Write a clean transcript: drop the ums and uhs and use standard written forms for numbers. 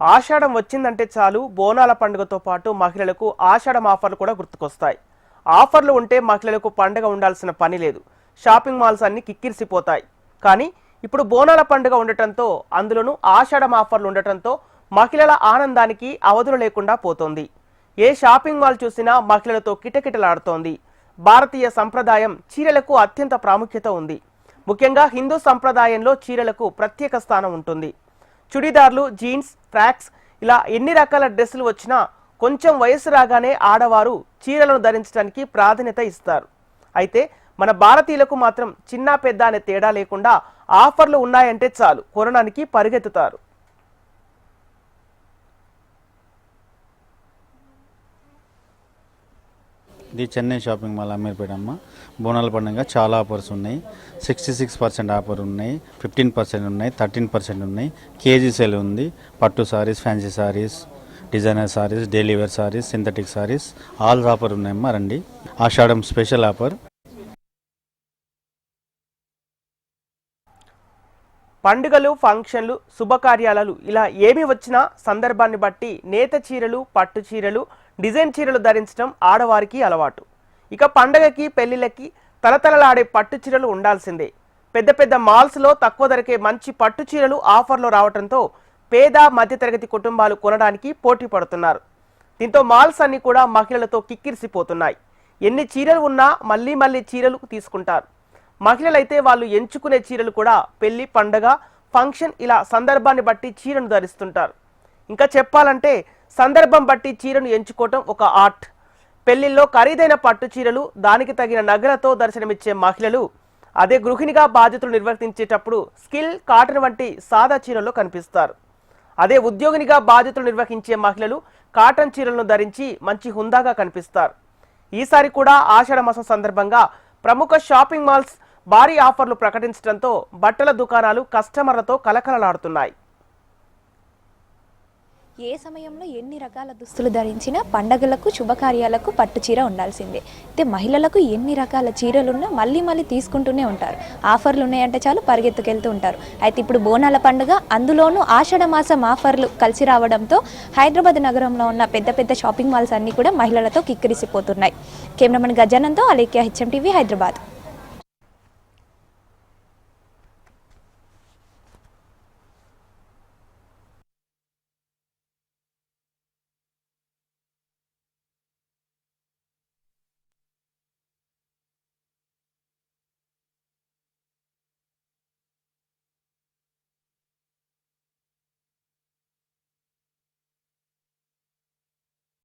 ఆషాఢం వచ్చిందంటే చాలు బోనాల పండుగతో పాటు మహిళలకు ఆషాఢం ఆఫర్లు కూడా గుర్తుకొస్తాయి. ఆఫర్లు ఉంటే మహిళలకు పండుగ ఉండాల్సిన పని లేదు. షాపింగ్ మాల్స్ అన్ని కిక్కిరిసిపోతాయి. కానీ ఇప్పుడు బోనాల పండుగ ఉండటంతో, అందులోనూ ఆషాఢం ఆఫర్లు ఉండటంతో మహిళల ఆనందానికి అవధులు లేకుండా పోతోంది. ఏ షాపింగ్ మాల్ చూసినా మహిళలతో కిటకిటలాడుతోంది. భారతీయ సంప్రదాయం చీరలకు అత్యంత ప్రాముఖ్యత ఉంది. ముఖ్యంగా హిందూ సంప్రదాయంలో చీరలకు ప్రత్యేక స్థానం ఉంటుంది. చుడిదార్లు, జీన్స్, ఫ్రాక్స్ ఇలా ఎన్ని రకాల డ్రెస్సులు వచ్చినా కొంచెం వయసు రాగానే ఆడవారు చీరలను ధరించడానికి ప్రాధాన్యత ఇస్తారు. అయితే మన భారతీయులకు మాత్రం చిన్న పెద్ద అనే తేడా లేకుండా ఆఫర్లు ఉన్నాయంటే చాలు కొనడానికి పరిగెత్తుతారు. ఇది చెన్నై షాపింగ్ మాల్ అమీర్పేట అమ్మ. బోనాల పండుగ చాలా ఆఫర్స్ ఉన్నాయి. 66% ఆఫర్ ఉన్నాయి, 15% ఉన్నాయి, 13% ఉన్నాయి. కేజీ సేల్ ఉంది. పట్టు saris, fancy saris, designer saris, daily wear saris, synthetic saris all offer ఉన్నాయమ్మా. రండి. Ashadham special offer. పండుగలు, ఫంక్షన్లు, శుభకార్యాలు ఇలా ఏమి వచ్చినా సందర్భాన్ని బట్టి నేత చీరలు, పట్టు చీరలు, డిజైన్ చీరలు ధరించడం ఆడవారికి అలవాటు. ఇక పండగకి, పెళ్లిళ్ళకి తలతలలాడే పట్టు చీరలు ఉండాల్సిందే. పెద్ద పెద్ద మాల్స్లో తక్కువ ధరకే మంచి పట్టు చీరలు ఆఫర్లో రావడంతో పేద మధ్యతరగతి కుటుంబాలు కొనడానికి పోటీ పడుతున్నారు. దీంతో మాల్స్ అన్ని కూడా మహిళలతో కిక్కిరిసిపోతున్నాయి. ఎన్ని చీరలు ఉన్నా మళ్ళీ మళ్ళీ చీరలు తీసుకుంటారు. మహిళలైతే వాళ్ళు ఎంచుకునే చీరలు కూడా పెళ్లి, పండగ, ఫంక్షన్ ఇలా సందర్భాన్ని బట్టి చీరను ధరిస్తుంటారు. ఇంకా చెప్పాలంటే సందర్భం బట్టి చీరను ఎంచుకోవటం ఒక ఆర్ట్. పెళ్లిల్లో ఖరీదైన పట్టు చీరలు, దానికి తగిన నగలతో దర్శనమిచ్చే మహిళలు అదే గృహిణిగా బాధ్యతలు నిర్వర్తించేటప్పుడు స్కిల్, కాటన్ వంటి సాదా చీరల్లో కనిపిస్తారు. అదే ఉద్యోగినిగా బాధ్యతలు నిర్వహించే మహిళలు కాటన్ చీరలను ధరించి మంచి హుందాగా కనిపిస్తారు. ఈసారి కూడా ఆషాఢ మాసం సందర్భంగా ప్రముఖ షాపింగ్ మాల్స్ భారీ ఆఫర్లు ప్రకటించడంతో బట్టల దుకాణాలు కస్టమర్లతో కలకలలాడుతున్నాయి. ఏ సమయంలో ఎన్ని రకాల దుస్తులు ధరించినా పండగలకు, శుభకార్యాలకు పట్టు చీర ఉండాల్సిందే. అయితే మహిళలకు ఎన్ని రకాల చీరలున్నా మళ్ళీ మళ్ళీ తీసుకుంటూనే ఉంటారు. ఆఫర్లు ఉన్నాయంటే చాలు పరిగెత్తుకెళ్తూ ఉంటారు. అయితే ఇప్పుడు బోనాల పండుగ, అందులోనూ ఆషాఢ మాసం ఆఫర్లు కలిసి రావడంతో హైదరాబాద్ నగరంలో ఉన్న పెద్ద పెద్ద షాపింగ్ మాల్స్ అన్నీ కూడా మహిళలతో కిక్కిరిసిపోతున్నాయి. కెమెరామెన్ గజానంతో అలేఖ్య, HM TV, హైదరాబాద్.